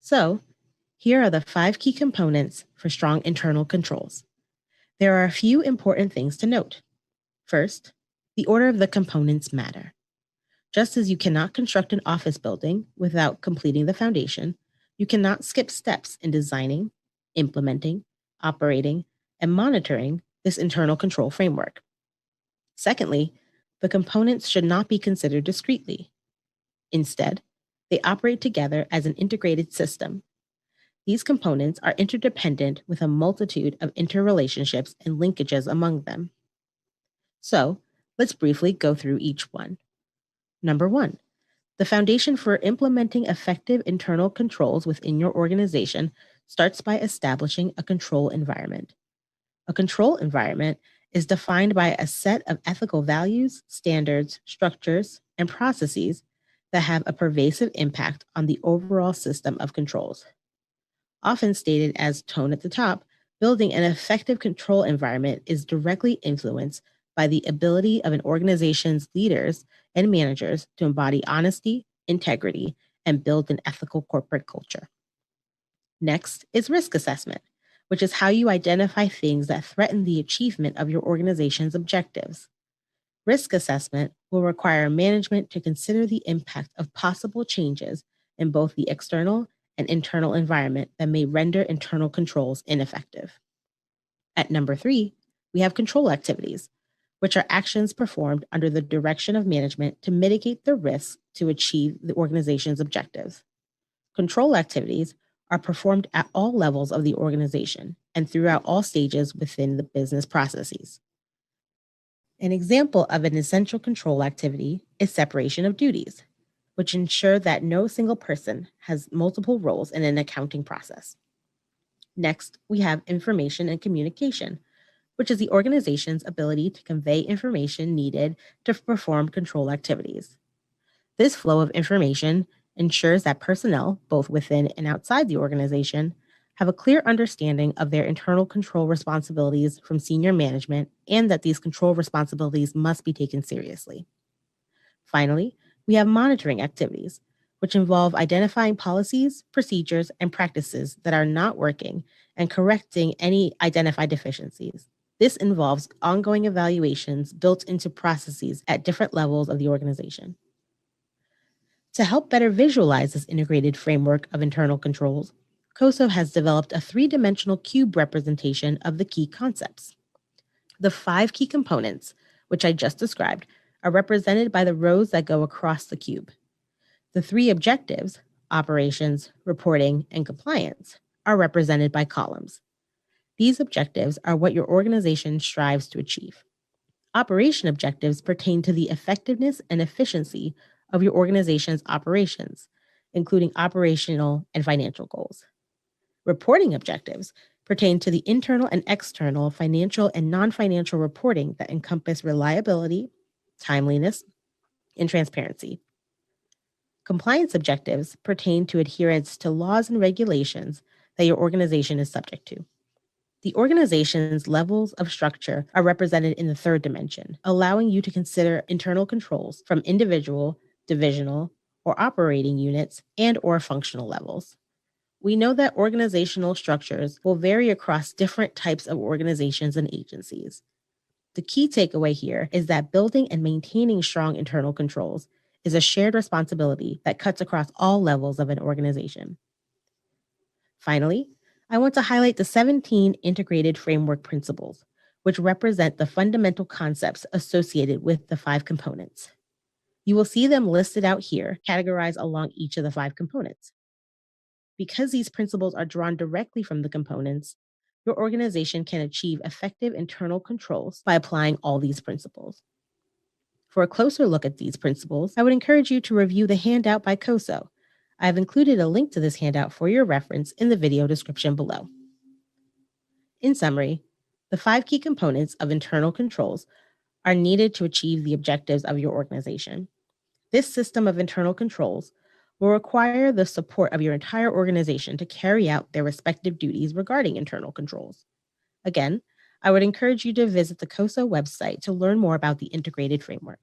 So, here are the 5 key components for strong internal controls. There are a few important things to note. First, the order of the components matter. Just as you cannot construct an office building without completing the foundation, you cannot skip steps in designing, implementing, operating, and monitoring this internal control framework. Secondly, the components should not be considered discretely. Instead, they operate together as an integrated system. These components are interdependent with a multitude of interrelationships and linkages among them. So, let's briefly go through each one. Number 1, the foundation for implementing effective internal controls within your organization starts by establishing a control environment. A control environment is defined by a set of ethical values, standards, structures, and processes that have a pervasive impact on the overall system of controls. Often stated as tone at the top, building an effective control environment is directly influenced by the ability of an organization's leaders and managers to embody honesty, integrity, and build an ethical corporate culture. Next is risk assessment, which is how you identify things that threaten the achievement of your organization's objectives. Risk assessment will require management to consider the impact of possible changes in both the external and internal environment that may render internal controls ineffective. At number 3, we have control activities, which are actions performed under the direction of management to mitigate the risks to achieve the organization's objectives. Control activities are performed at all levels of the organization and throughout all stages within the business processes. An example of an essential control activity is separation of duties, which ensure that no single person has multiple roles in an accounting process. Next, we have information and communication, which is the organization's ability to convey information needed to perform control activities. This flow of information ensures that personnel, both within and outside the organization, have a clear understanding of their internal control responsibilities from senior management and that these control responsibilities must be taken seriously. Finally, we have monitoring activities, which involve identifying policies, procedures, and practices that are not working and correcting any identified deficiencies. This involves ongoing evaluations built into processes at different levels of the organization. To help better visualize this integrated framework of internal controls, COSO has developed a 3-dimensional cube representation of the key concepts. The 5 key components, which I just described, are represented by the rows that go across the cube. The 3 objectives, operations, reporting, and compliance, are represented by columns. These objectives are what your organization strives to achieve. Operation objectives pertain to the effectiveness and efficiency of your organization's operations, including operational and financial goals. Reporting objectives pertain to the internal and external financial and non-financial reporting that encompass reliability, timeliness, and transparency. Compliance objectives pertain to adherence to laws and regulations that your organization is subject to. The organization's levels of structure are represented in the 3rd dimension, allowing you to consider internal controls from individual, divisional, or operating units and/or functional levels. We know that organizational structures will vary across different types of organizations and agencies. The key takeaway here is that building and maintaining strong internal controls is a shared responsibility that cuts across all levels of an organization. Finally, I want to highlight the 17 integrated framework principles, which represent the fundamental concepts associated with the 5 components. You will see them listed out here, categorized along each of the 5 components. Because these principles are drawn directly from the components, your organization can achieve effective internal controls by applying all these principles. For a closer look at these principles, I would encourage you to review the handout by COSO. I have included a link to this handout for your reference in the video description below. In summary, the 5 key components of internal controls are needed to achieve the objectives of your organization. This system of internal controls will require the support of your entire organization to carry out their respective duties regarding internal controls. Again, I would encourage you to visit the COSO website to learn more about the integrated framework.